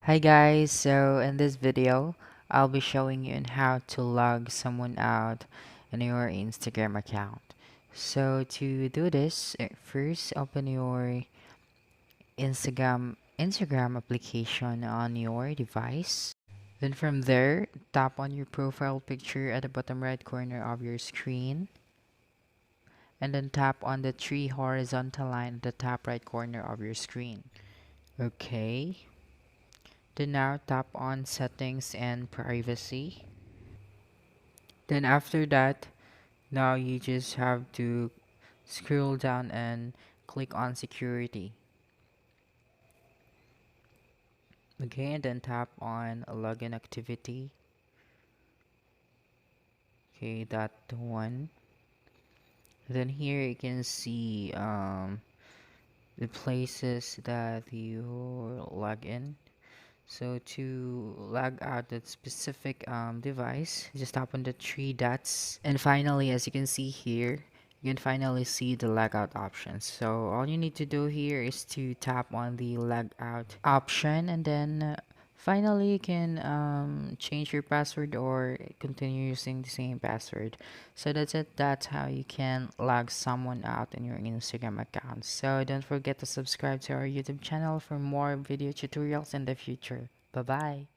Hi guys, so in this video, I'll be showing you on how to log someone out in your Instagram account. So to do this, first open your Instagram application on your device. Then from there, tap on your profile picture at the bottom right corner of your screen. And then tap on the three horizontal line at the top right corner of your screen. Okay. Then now tap on settings and privacy. Then after that, now you just have to scroll down and click on security. Okay, and then tap on login activity. Okay, that one. Then here you can see the places that you log in. So to log out that specific device, just tap on the three dots. And finally, as you can see here, you can finally see the logout options. So all you need to do here is to tap on the logout option, and then finally you can change your password or continue using the same password. So that's it. That's how you can log someone out in your Instagram account. So don't forget to subscribe to our YouTube channel for more video tutorials in the future. Bye bye.